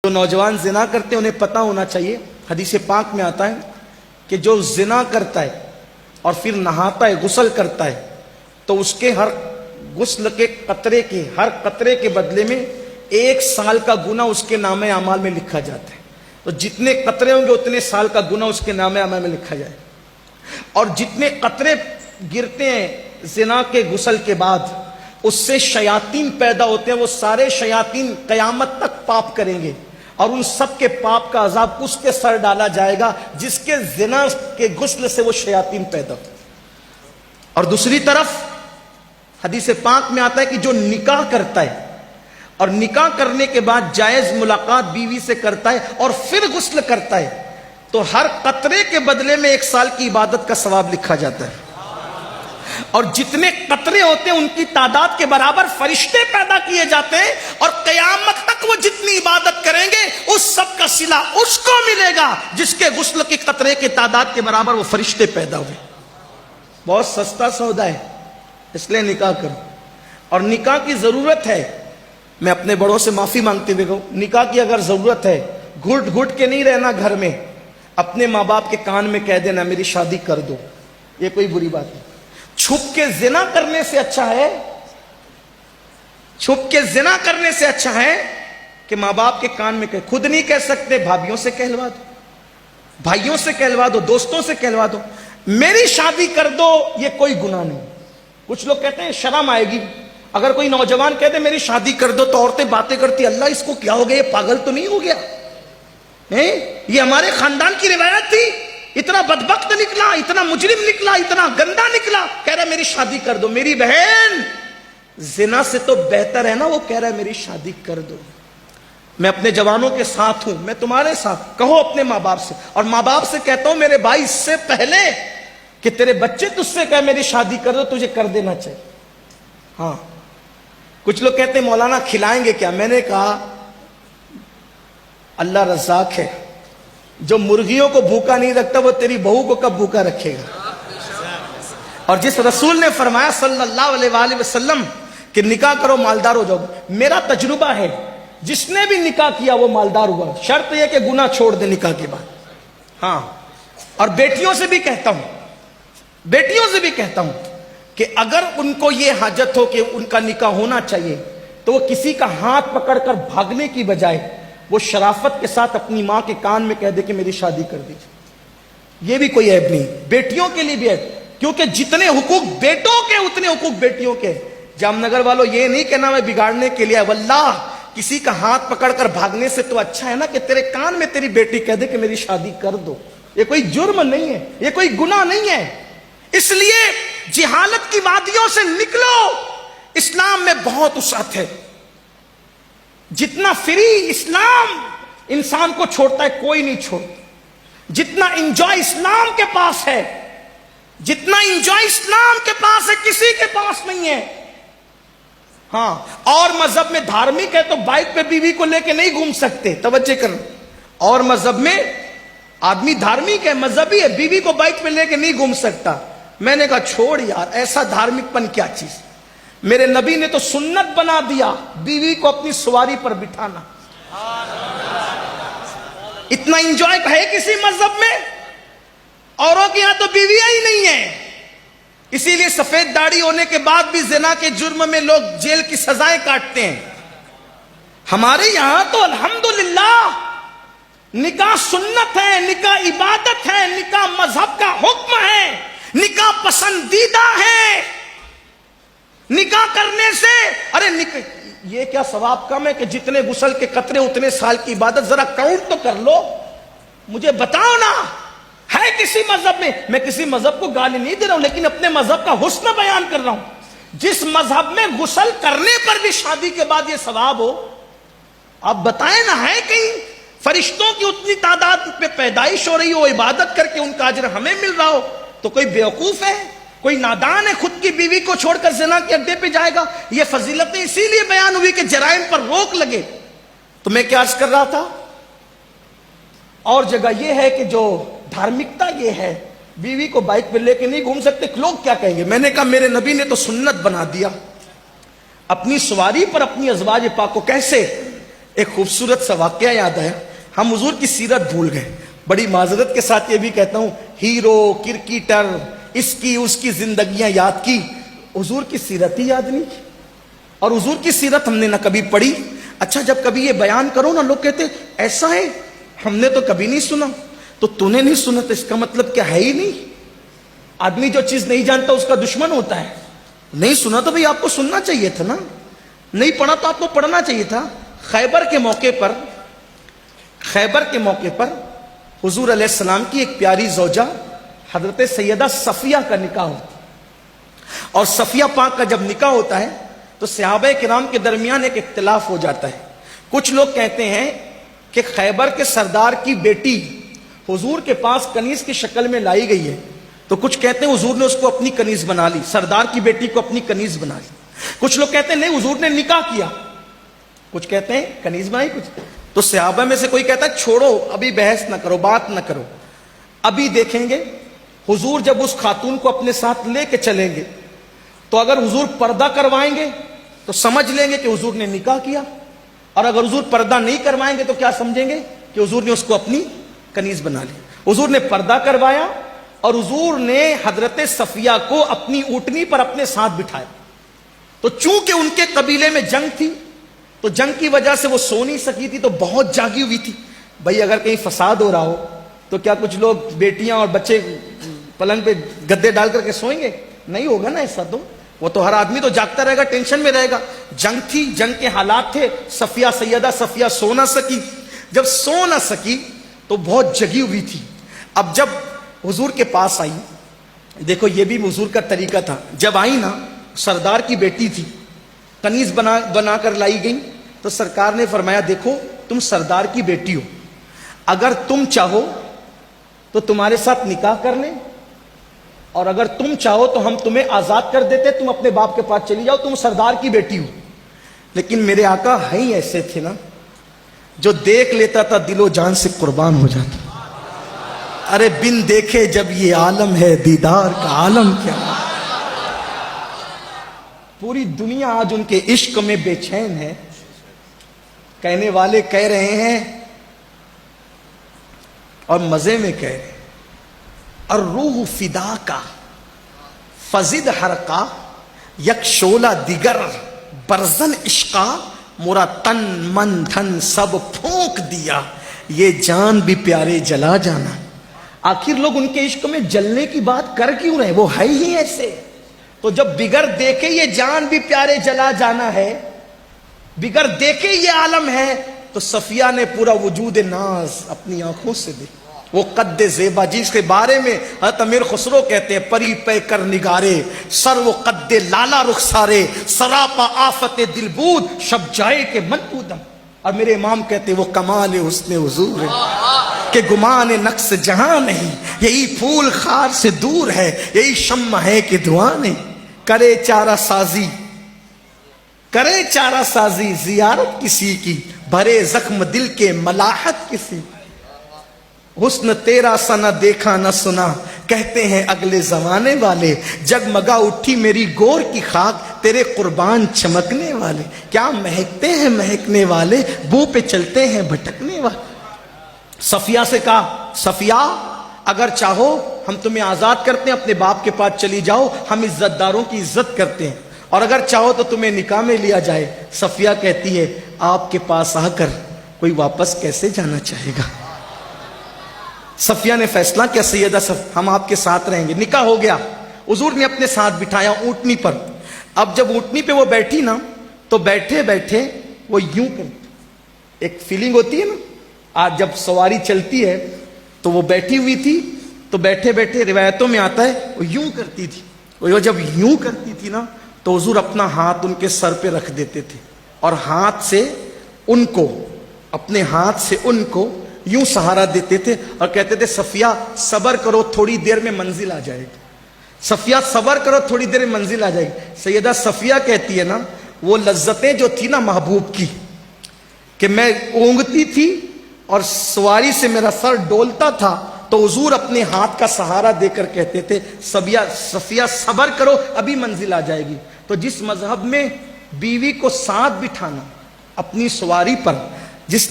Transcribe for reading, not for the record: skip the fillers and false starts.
جو نوجوان زنا کرتے ہیں انہیں پتہ ہونا چاہیے، حدیث پاک میں آتا ہے کہ جو زنا کرتا ہے اور پھر نہاتا ہے، غسل کرتا ہے، تو اس کے ہر غسل کے قطرے کے ہر قطرے کے بدلے میں 1 سال کا گناہ اس کے نامہ اعمال میں لکھا جاتا ہے۔ تو جتنے قطرے ہوں گے اتنے سال کا گناہ اس کے نامہ اعمال میں لکھا جائے، اور جتنے قطرے گرتے ہیں زنا کے غسل کے بعد اس سے شیاطین پیدا ہوتے ہیں، وہ سارے شیاطین قیامت تک پاپ کریں گے، اور ان سب کے پاپ کا عذاب اس کے سر ڈالا جائے گا جس کے زنا کے غسل سے وہ شیاطین پیدا ہو۔ اور دوسری طرف حدیث پاک میں آتا ہے کہ جو نکاح کرتا ہے اور نکاح کرنے کے بعد جائز ملاقات بیوی سے کرتا ہے اور پھر غسل کرتا ہے، تو ہر قطرے کے بدلے میں 1 سال کی عبادت کا ثواب لکھا جاتا ہے، اور جتنے قطرے ہوتے ہیں ان کی تعداد کے برابر فرشتے پیدا کیے جاتے ہیں، اور قیامت تک وہ جتنی عبادت کریں گے اس سب کا صلہ اس کو ملے گا جس کے غسل کے قطرے کی تعداد کے برابر وہ فرشتے پیدا ہوئے۔ بہت سستا سودا ہے، اس لیے نکاح کرو۔ اور نکاح کی ضرورت ہے، میں اپنے بڑوں سے معافی مانگتے ہوئے کہوں، نکاح کی اگر ضرورت ہے، گھٹ گھٹ کے نہیں رہنا گھر میں، اپنے ماں باپ کے کان میں کہہ دینا میری شادی کر دو، یہ کوئی بری بات نہیں۔ چھپ کے زنا کرنے سے اچھا ہے، چھپ کے زنا کرنے سے اچھا ہے کہ ماں باپ کے کان میں کہے، خود نہیں کہہ سکتے بھابھیوں سے کہلوا دو، بھائیوں سے کہلوا دو، دوستوں سے کہلوا دو، میری شادی کر دو، یہ کوئی گناہ نہیں۔ کچھ لوگ کہتے ہیں شرم آئے گی، اگر کوئی نوجوان کہتے میری شادی کر دو تو عورتیں باتیں کرتی اللہ اس کو کیا ہو گیا، یہ پاگل تو نہیں ہو گیا، یہ ہمارے خاندان کی روایت تھی، اتنا بدبخت نکلا، اتنا مجرم نکلا، اتنا گندا نکلا، کہہ رہا میری شادی کر دو۔ میری بہن زنا سے تو بہتر ہے نا وہ کہہ رہا ہے میری شادی کر دو۔ میں اپنے جوانوں کے ساتھ ہوں، میں تمہارے ساتھ، کہو اپنے ماں باپ سے، اور ماں باپ سے کہتا ہوں میرے بھائی اس سے پہلے کہ تیرے بچے تجھ سے کہے میری شادی کر دو تجھے کر دینا چاہیے۔ ہاں کچھ لوگ کہتے ہیں مولانا کھلائیں گے کیا؟ میں نے کہا اللہ رزاق ہے، جو مرغیوں کو بھوکا نہیں رکھتا وہ تیری بہو کو کب بھوکا رکھے گا؟ اور جس رسول نے فرمایا صلی اللہ علیہ وآلہ وسلم کہ نکاح کرو مالدار ہو جاؤ، میرا تجربہ ہے جس نے بھی نکاح کیا وہ مالدار ہوا، شرط یہ کہ گناہ چھوڑ دے نکاح کے بعد۔ ہاں، اور بیٹیوں سے بھی کہتا ہوں، بیٹیوں سے بھی کہتا ہوں کہ اگر ان کو یہ حاجت ہو کہ ان کا نکاح ہونا چاہیے تو وہ کسی کا ہاتھ پکڑ کر بھاگنے کی بجائے وہ شرافت کے ساتھ اپنی ماں کے کان میں کہہ دے کہ میری شادی کر دیجیے، یہ بھی کوئی عیب نہیں، بیٹیوں کے لیے بھی عیب، کیونکہ جتنے حقوق بیٹوں کے اتنے حقوق بیٹیوں کے۔ جام نگر والوں یہ نہیں کہنا میں بگاڑنے کے لیے، واللہ کسی کا ہاتھ پکڑ کر بھاگنے سے تو اچھا ہے نا کہ تیرے کان میں تیری بیٹی کہہ دے کہ میری شادی کر دو۔ یہ کوئی جرم نہیں ہے، یہ کوئی گناہ نہیں ہے۔ اس لیے جہالت کی وادیوں سے نکلو، اسلام میں بہت وسعت ہے، جتنا فری اسلام انسان کو چھوڑتا ہے کوئی نہیں چھوڑتا، جتنا انجوائے اسلام کے پاس ہے، جتنا انجوائے اسلام کے پاس ہے کسی کے پاس نہیں ہے۔ ہاں، اور مذہب میں دھارمک ہے تو بائک پہ بیوی کو لے کے نہیں گھوم سکتے، توجہ کرنا، اور مذہب میں آدمی دھارمک ہے، مذہبی ہے، بیوی کو بائک پہ لے کے نہیں گھوم سکتا۔ میں نے کہا چھوڑ یار، ایسا دھارمک پن کیا چیز، میرے نبی نے تو سنت بنا دیا بیوی کو اپنی سواری پر بٹھانا۔ اتنا انجوائے ہے کسی مذہب میں؟ اوروں کے یہاں تو بیویاں ہی نہیں ہیں، اسی لیے سفید داڑھی ہونے کے بعد بھی زنا کے جرم میں لوگ جیل کی سزائیں کاٹتے ہیں۔ ہمارے یہاں تو الحمدللہ نکاح سنت ہے، نکاح عبادت ہے، نکاح مذہب کا حکم ہے، نکاح پسندیدہ ہے۔ نکاح کرنے سے ارے یہ کیا ثواب کم ہے کہ جتنے غسل کے قطرے اتنے سال کی عبادت؟ ذرا کاؤنٹ تو کر لو، مجھے بتاؤ نا، ہے کسی مذہب میں؟ میں کسی مذہب کو گالی نہیں دے رہا ہوں، لیکن اپنے مذہب کا حسن بیان کر رہا ہوں۔ جس مذہب میں غسل کرنے پر بھی شادی کے بعد یہ ثواب ہو، آپ بتائیں نا، ہے کہیں؟ فرشتوں کی اتنی تعداد پہ پیدائش ہو رہی ہو، عبادت کر کے ان کا اجر ہمیں مل رہا ہو، تو کوئی بیوقوف ہے، کوئی نادان ہے خود کی بیوی کو چھوڑ کر زنا کے اڈے پہ جائے گا؟ یہ فضیلتیں اسی لیے بیان ہوئی کہ جرائم پر روک لگے۔ تو میں کیا عرض کر رہا تھا، اور جگہ یہ ہے کہ جو دھارمکتا یہ ہے، بیوی کو بائک پہ لے کے نہیں گھوم سکتے، لوگ کیا کہیں گے؟ میں نے کہا میرے نبی نے تو سنت بنا دیا، اپنی سواری پر اپنی ازواج پاک کو کیسے؟ ایک خوبصورت سا واقعہ یاد آیا. ہم حضور کی سیرت بھول گئے. بڑی معذرت کے ساتھ یہ بھی کہتا ہوں, ہیرو کرکٹر اس کی زندگیاں یاد کی, حضور کی سیرت ہی یاد نہیں کی. اور حضور کی سیرت ہم نے نہ کبھی پڑھی. اچھا جب کبھی یہ بیان کرو نا, لوگ کہتے ایسا ہے, ہم نے تو کبھی نہیں سنا. تو تو نے نہیں سنا تو اس کا مطلب کیا ہے ہی نہیں. آدمی جو چیز نہیں جانتا اس کا دشمن ہوتا ہے. نہیں سنا تو بھئی آپ کو سننا چاہیے تھا نا, نہیں پڑھا تو آپ کو پڑھنا چاہیے تھا. خیبر کے موقع پر حضور علیہ السلام کی ایک پیاری زوجہ حضرت سیدہ صفیہ کا نکاح ہوتا ہے. اور صفیہ پاک کا جب نکاح ہوتا ہے تو صحابہ کرام کے درمیان ایک اختلاف ہو جاتا ہے. کچھ لوگ کہتے ہیں کہ خیبر کے سردار کی بیٹی حضور کے پاس کنیز کی شکل میں لائی گئی ہے, تو کچھ کہتے ہیں حضور نے اس کو اپنی کنیز بنا لی, سردار کی بیٹی کو اپنی کنیز بنا لی. کچھ لوگ کہتے ہیں نہیں حضور نے نکاح کیا, کچھ کہتے ہیں کنیز بنائی. کچھ تو صحابہ میں سے کوئی کہتا ہے چھوڑو ابھی بحث نہ کرو, بات نہ کرو, ابھی دیکھیں گے. حضور جب اس خاتون کو اپنے ساتھ لے کے چلیں گے تو اگر حضور پردہ کروائیں گے تو سمجھ لیں گے کہ حضور نے نکاح کیا, اور اگر حضور پردہ نہیں کروائیں گے تو کیا سمجھیں گے کہ حضور نے اس کو اپنی کنیز بنا لی. حضور نے پردہ کروایا اور حضور نے حضرت صفیہ کو اپنی اونٹنی پر اپنے ساتھ بٹھایا. تو چونکہ ان کے قبیلے میں جنگ تھی تو جنگ کی وجہ سے وہ سو نہیں سکی تھی, تو بہت جاگی ہوئی تھی. بھائی اگر کہیں فساد ہو رہا ہو تو کیا کچھ لوگ بیٹیاں اور بچے پلنگ پہ گدے ڈال کر کے سوئیں گے؟ نہیں ہوگا نا ایسا. تو وہ تو ہر آدمی تو جاگتا رہے گا, ٹینشن میں رہے گا. جنگ تھی, جنگ کے حالات تھے. سیدہ صفیہ سو نہ سکی. جب سو نہ سکی تو بہت جگی ہوئی تھی. اب جب حضور کے پاس آئی, دیکھو یہ بھی حضور کا طریقہ تھا, جب آئی نا سردار کی بیٹی تھی, کنیز بنا کر لائی گئی, تو سرکار نے فرمایا دیکھو تم سردار کی بیٹی ہو, اگر تم چاہو تو تمہارے ساتھ نکاح کر لیں, اور اگر تم چاہو تو ہم تمہیں آزاد کر دیتے, تم اپنے باپ کے پاس چلی جاؤ, تم سردار کی بیٹی ہو. لیکن میرے آقا ہے ہی ایسے تھے نا, جو دیکھ لیتا تھا دل و جان سے قربان ہو جاتا. ارے بن دیکھے جب یہ عالم ہے, دیدار کا عالم کیا. پوری دنیا آج ان کے عشق میں بے چین ہے. کہنے والے کہہ رہے ہیں اور مزے میں کہہ رہے ہیں, اور روح فدا کا فزد حرقا یک شولہ دیگر برزن عشقا, مورا تن من دھن سب پھونک دیا, یہ جان بھی پیارے جلا جانا. آخر لوگ ان کے عشق میں جلنے کی بات کر کیوں رہے, وہ ہے ہی ایسے. تو جب بغیر دیکھے یہ جان بھی پیارے جلا جانا ہے, بغیر دیکھے یہ عالم ہے, تو صفیہ نے پورا وجود ناز اپنی آنکھوں سے دیکھا. وہ قد زیبا جس کے بارے میں حضرت امیر خسرو کہتے ہیں پری پے کر نگارے, سر وہ قد لالا رخسارے, سراپا آفت دلبود شب جائے کے منبودم. اور میرے امام کہتے وہ کمال حسن حضور ہے کہ گمان نقص جہاں نہیں, یہی پھول خار سے دور ہے, یہی شمع ہے کہ دعا نہیں. کرے چارہ سازی زیارت کسی کی, بھرے زخم دل کے ملاحت کسی. حسن تیرا سا نہ دیکھا نہ سنا, کہتے ہیں اگلے زمانے والے, جگمگا اٹھی میری گور کی خاک, تیرے قربان چمکنے والے. کیا مہکتے ہیں مہکنے والے, بو پہ چلتے ہیں بھٹکنے والے. صفیہ سے کہا صفیہ اگر چاہو ہم تمہیں آزاد کرتے ہیں, اپنے باپ کے پاس چلی جاؤ, ہم عزت داروں کی عزت کرتے ہیں, اور اگر چاہو تو تمہیں نکاح میں لیا جائے. صفیہ کہتی ہے آپ کے پاس آ کر کوئی واپس کیسے جانا چاہے گا. صفیہ نے فیصلہ کیا سیدہ ہم آپ کے ساتھ رہیں گے. نکاح ہو گیا, حضور نے اپنے ساتھ بٹھایا اونٹنی پر. اب جب اونٹنی پہ وہ بیٹھی نا تو بیٹھے بیٹھے وہ یوں کرتی, ایک فیلنگ ہوتی ہے نا, آج جب سواری چلتی ہے تو وہ بیٹھی ہوئی تھی, تو بیٹھے بیٹھے روایتوں میں آتا ہے وہ یوں کرتی تھی. وہ جب یوں کرتی تھی نا تو حضور اپنا ہاتھ ان کے سر پہ رکھ دیتے تھے, اور ہاتھ سے ان کو, اپنے ہاتھ سے ان کو یوں سہارا دیتے تھے, اور کہتے تھے صفیہ صبر کرو تھوڑی دیر میں منزل آ جائے گی, صفیہ صبر کرو تھوڑی دیر میں منزل آ جائے گی. سیدہ صفیہ کہتی ہے نا وہ لذتیں جو تھی نا محبوب کی, کہ میں اونگتی تھی اور سواری سے میرا سر ڈولتا تھا, تو حضور اپنے ہاتھ کا سہارا دے کر کہتے تھے صفیہ صبر کرو ابھی منزل آ جائے گی. تو جس مذہب میں بیوی کو ساتھ بٹھانا اپنی سواری پر, جس